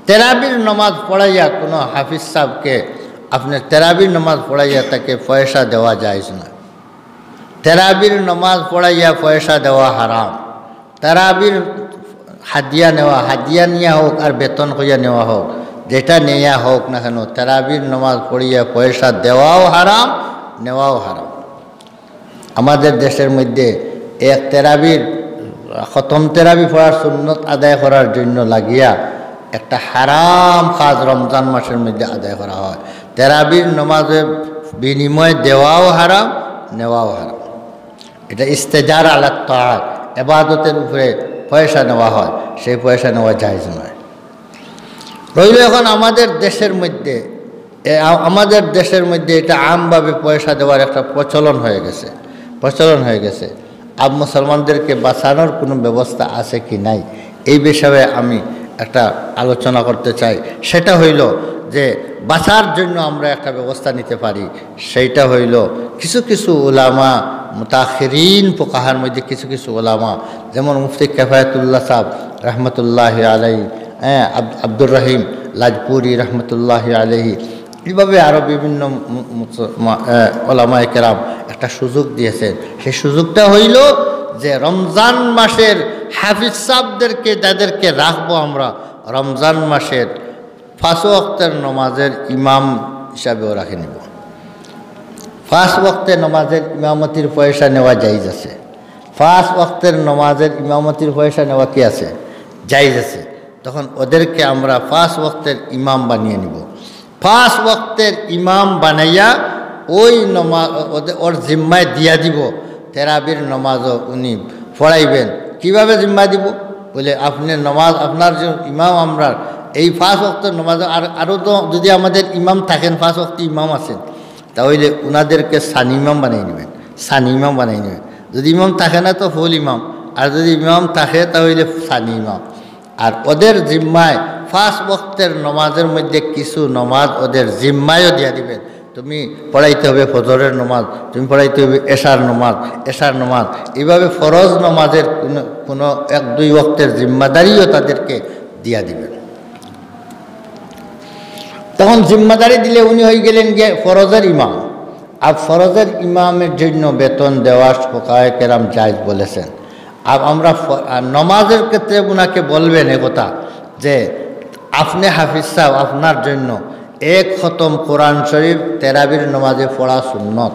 তেরাবির নামাজ পড়াইয়া কোনো হাফিজ সাহেবকে আপনি তেরাবির নামাজ পড়াইয়া তাকে পয়সা দেওয়া যায়জ না। তেরাবির নামাজ পড়াইয়া পয়সা দেওয়া হারাম। তেরাবির হাদিয়া নেওয়া, হাদিয়া নেওয়া হোক আর বেতন হইয়া নেওয়া হোক, যেটা নেওয়া হোক না কেন, তেরাবির নামাজ পড়িয়া পয়সা দেওয়াও হারাম, নেওয়াও হারাম। আমাদের দেশের মধ্যে এক তেরাবির খতম তেরাবি পড়ার সুন্নত আদায় করার জন্য লাগিয়া একটা হারাম কাজ রমজান মাসের মধ্যে আদায় করা হয়। তেরাবির নামাজের বিনিময়ে দেওয়াও হারাম, নেওয়াও হারাম। এটা ইস্তেজার আলাত তাআত, ইবাদতের উপরে পয়সা নেওয়া হয়, সেই পয়সা নেওয়া জায়েজ নয়। রইল এখন আমাদের দেশের মধ্যে এটা আমভাবে পয়সা দেওয়ার একটা প্রচলন হয়ে গেছে। মুসলমানদেরকে বাঁচানোর কোনো ব্যবস্থা আছে কি নাই, এই বিষয়ে আমি একটা আলোচনা করতে চাই। সেটা হইল যে বাঁচার জন্য আমরা একটা ব্যবস্থা নিতে পারি। সেইটা হইল কিছু কিছু উলামা মুতাখিরিন ফুকাহার মধ্যে কিছু উলামা, যেমন মুফতি কিফায়াতুল্লাহ সাহেব রহমতুল্লাহ আলাইহি, আব্দুর রহিম লাজপুরি রহমতুল্লাহ আলাইহি, এইভাবে আরও বিভিন্ন ওলামায়ে কেরাম একটা সুযোগ দিয়েছেন। সেই সুযোগটা হইল যে রমজান মাসের হাফিজ সাহেবদেরকে, যাদেরকে রাখবো আমরা, রমজান মাসের 5 ওয়াক্তের নমাজের ইমাম হিসাবেও রাখে নিব। 5 ওয়াক্তের নমাজের ইমামতির পয়সা নেওয়া জায়েজ আছে। 5 ওয়াক্তের নমাজের ইমামতির পয়সা নেওয়া কি আছে? জায়েজ আছে। তখন ওদেরকে আমরা 5 ওয়াক্তের ইমাম বানিয়ে নিব। 5 ওয়াক্তের ইমাম বানাইয়া ওই নমাজ ওর জিম্মায় দিয়া দিব। তেরাবির নমাজও উনি পড়াইবেন। কিভাবে জিম্মা দিব? বলে আপনি নমাজ, আপনার যে ইমাম, আমরা এই 5 ওয়াক্তের নমাজ, আরও তো যদি আমাদের ইমাম থাকেন, 5 ওয়াক্ত ইমাম আছেন, তাহলে উনাদেরকে সানি ইমাম বানিয়ে নেবেন। যদি ইমাম থাকে না তো ফুল ইমাম, আর যদি ইমাম থাকে তাহলে সানি ইমাম। আর ওদের জিম্মায় 5 ওয়াক্তের নমাজের মধ্যে কিছু নমাজ ওদের জিম্মায়ও দিয়া দিবেন। তুমি পড়াইতে হবে ফজরের নমাজ, তুমি পড়াইতে হবে এশার নমাজ। এইভাবে ফরজ নমাজের কোনো 1-2 ওয়াক্তের জিম্মাদারিও তাদেরকে দিয়া দিবেন। তখন জিম্মাদারি দিলে উনি হয়ে গেলেন গিয়ে ফরজের ইমাম। আর ফরজের ইমামের জন্য বেতন দেওয়া ফুকাহায়ে কেরাম জায়েজ বলেছেন। আর আমরা নমাজের ক্ষেত্রে উনাকে বলবেন একথা যে আপনি হাফিজ সাহেব, আপনার জন্য 1 খতম কোরআন শরীফ তেরাবির নমাজে পড়া সুন্নত।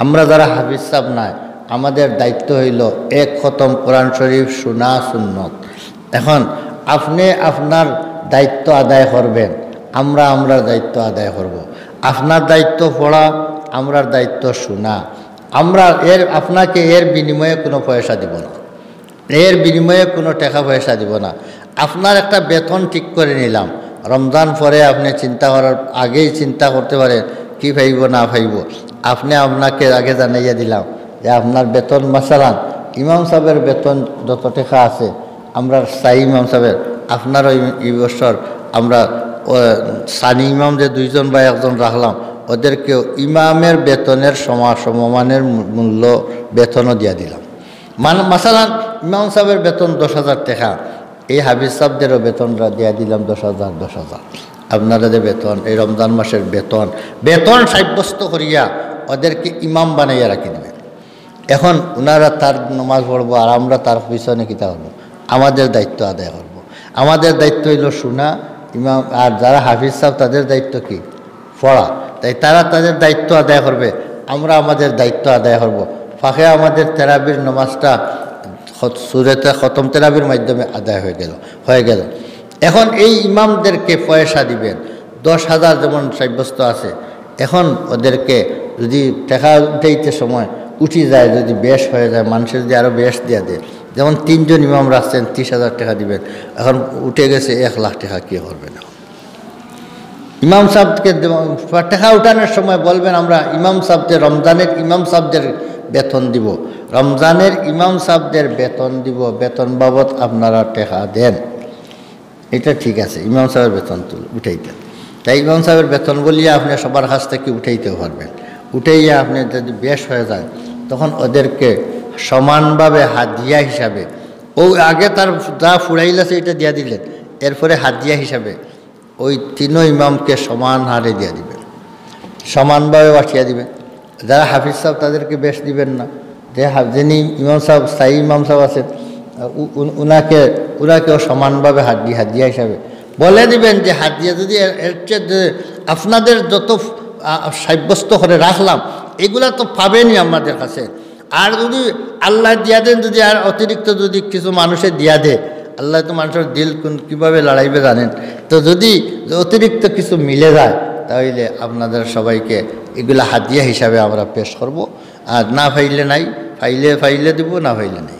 আমরা যারা হাফিজ সাহেব নাই, আমাদের দায়িত্ব হইল 1 খতম কোরআন শরীফ শোনা সুন্নত। এখন আপনি আপনার দায়িত্ব আদায় করবেন, আমরা দায়িত্ব আদায় করব। আপনার দায়িত্ব পড়া, আমরার দায়িত্ব শোনা। আমরা আপনাকে এর বিনিময়ে কোনো পয়সা দিব না, এর বিনিময়ে কোনো টাকা পয়সা দিব না। আপনার একটা বেতন ঠিক করে নিলাম। রমজান পরে আপনি চিন্তা করার আগেই চিন্তা করতে পারেন কি পাইব না পাইব। আপনাকে আগে জানাইয়া দিলাম যে আপনার বেতন, মাসালান ইমাম সাহেবের বেতন যত টাকা আছে, আমরা সাই ইমাম সাহেবের, আপনারও এই বছর আমরা সানি ইমাম যে 2 জন বা 1 জন রাখলাম, ওদেরকেও ইমামের বেতনের সমমানের মূল্য বেতনও দিয়া দিলাম। মাসালান ইমাম সাহেবের বেতন 10,000 টাকা, এই হাফিজ সাহেবদেরও বেতনটা দিয়া দিলাম 10,000। আপনারা যে বেতন, এই রমজান মাসের বেতন সাব্যস্ত করিয়া ওদেরকে ইমাম বানাইয়া রাখি দেবেন। এখন ওনারা তার নমাজ পড়বো আর আমরা তার পিছনে কিতা করবো? আমাদের দায়িত্ব আদায় করবো। আমাদের দায়িত্ব হইল শোনা, ইমাম আর যারা হাফিজ সাহেব তাদের দায়িত্ব কি? পড়া। তাই তারা তাদের দায়িত্ব আদায় করবে, আমরা আমাদের দায়িত্ব আদায় করব। ফাঁকে আমাদের তেরাবির নমাজটা সুরেতে খতম তেরাবির মাধ্যমে আদায় হয়ে গেল। এখন এই ইমামদেরকে পয়সা দিবেন 10,000 যেমন সাব্যস্ত আছে। এখন ওদেরকে যদি টাকা উঠাইতে সময় উঠি যায়, যদি বেশ হয়ে যায়, মানুষের যদি আরও বেশ দেওয়া দেয়, যেমন 3 জন ইমাম রাখছেন 30,000 টাকা দিবেন, এখন উঠে গেছে 1 লাখ টাকা, কী করবেন? ইমাম সাহেবকে টাকা উঠানোর সময় বলবেন আমরা ইমাম সাহেবদের, রমজানের ইমাম সাহেবদের বেতন দিব, রমজানের ইমাম সাহেবদের বেতন দিব, বেতন বাবদ আপনারা টাকা দেন। এটা ঠিক আছে, ইমাম সাহেবের বেতন উঠাইতেন। তাই ইমাম সাহেবের বেতন বলিয়া আপনি সবার কাছ থেকে উঠাইতেও পারবেন। উঠাইয়া আপনি যদি বেশ হয়ে যায়, তখন ওদেরকে সমানভাবে হাদিয়া হিসাবে, ও আগে তার যা ফুরাইল আছে এটা দিয়া দিলেন, এরপরে হাদিয়া হিসাবে ওই তিনও ইমামকে সমান হারে দিয়ে দিবেন, সমানভাবে বাঁচিয়ে দিবেন। যারা হাফিজ সাহেব তাদেরকে বেশ দিবেন না, যিনি ইমাম সাহেব স্থায়ী ইমাম সাহেব আছেন উনাকেও সমানভাবে হাদিয়া হিসাবে বলে দিবেন যে হাদিয়া যদি এর চেয়ে আপনাদের যত সাব্যস্ত করে রাখলাম এগুলা তো পাবেনই আমাদের কাছে। আর যদি আল্লাহ দিয়া দেন, যদি আর অতিরিক্ত যদি কিছু মানুষে দিয়া দেয়, আল্লাহ তো মানুষের দিল কীভাবে লড়াইবে জানেন, তো যদি অতিরিক্ত কিছু মিলে যায় তাহলে আপনাদের সবাইকে এগুলা হাদিয়া হিসাবে আমরা পেশ করব। আর না ফাইলে নাই, ফাইলে দিব, না ফাইলে নাই।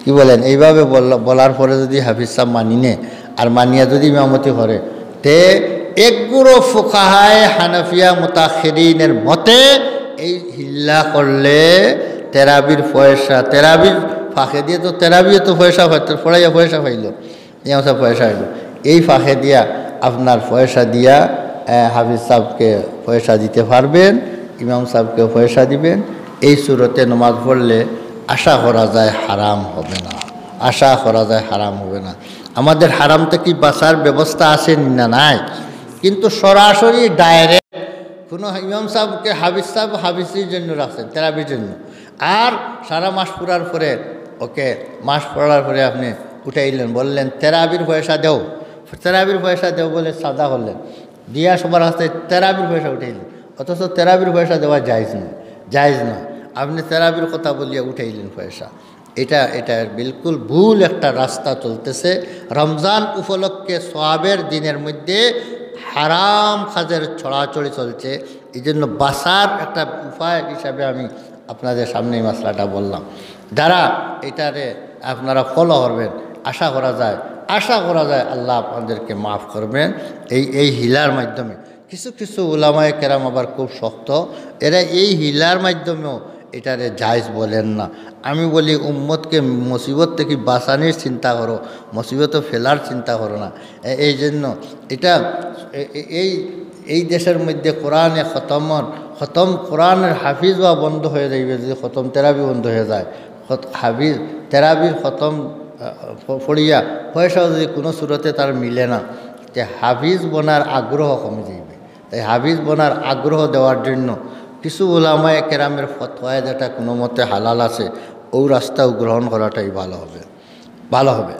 কি বলেন? এইভাবে বলার পরে যদি হাফিজ সাহেব মানিনে আর মানিয়া যদি ইমামতি করে, তে একগুড়ো ফুকাহায় হানাফিয়া মুতাখিরিনের মতে এই হিল্লা করলে তেরাবির পয়সা, তেরাবির ফাঁকে দিয়ে তো তেরাবিও তো পয়সা ফড়াইয়া পয়সা পাইল, ইমাম সাহেব পয়সা হইল, এই ফাঁকে দিয়া আপনার পয়সা দিয়া হাফিজ সাহেবকে পয়সা দিতে পারবেন, ইমাম সাহেবকেও পয়সা দিবেন। এই সুরতে নামাজ পড়লে আশা করা যায় হারাম হবে না, আশা করা যায় হারাম হবে না। আমাদের হারাম থেকে বাঁচার ব্যবস্থা আছে না নাই, কিন্তু সরাসরি ডাইরেক্ট কোনো ইমাম সাহেবকে হাফিজ সাহেব হাফিজের জন্য রাখছেন, তেরাবির জন্য, আর সারা মাস পুরার পরে ওকে মাস পড়ার পরে আপনি উঠাইলেন, বললেন তেরাবির পয়সা দেও, তেরাবির পয়সা দেও বলে সাদা করলেন, দিয়া সবার হাতে তেরাবির পয়সা উঠাইলেন, অথচ তেরাবির পয়সা দেওয়া জায়েজ নয়, জায়েজ নয়। আপনি তেরাবির কথা বলিয়া উঠাইলেন পয়সা, এটা বিলকুল ভুল একটা রাস্তা চলতেছে। রমজান উপলক্ষে সওয়াবের দিনের মধ্যে হারাম কাজের ছড়াছড়ি চলছে, এই জন্য বাঁচার একটা উপায় হিসাবে আমি আপনাদের সামনে এই মশলাটা বললাম। যারা এটারে আপনারা ফলো করবেন, আশা করা যায় আল্লাহ আপনাদেরকে মাফ করবেন এই হিলার মাধ্যমে। কিছু কিছু উলামায়ে কেরাম আবার খুব শক্ত, এরা এই হিলার মাধ্যমেও এটারে জায়েজ বলেন না। আমি বলি উম্মতকে মুসিবত থেকে বাঁচানোর চিন্তা করো, মুসিবত ফেলার চিন্তা করো না। এই জন্য এটা এই দেশের মধ্যে কোরআনে খতম কোরআনের হাফিজ বা বন্ধ হয়ে যাইবে, যদি খতম তেরাবি বন্ধ হয়ে যায়, হাফিজ তেরাবির খতম পড়িয়া পয়সাও যদি কোনো সুরতে তার মিলে না, যে হাফিজ বনার আগ্রহ কমে যাইবে। তাই হাফিজ বনার আগ্রহ দেওয়ার জন্য কিছু উলামায়ে কেরামের ফতোয়ায় যেটা কোনো মতে হালাল আছে, ওই রাস্তাও গ্রহণ করাটাই ভালো হবে।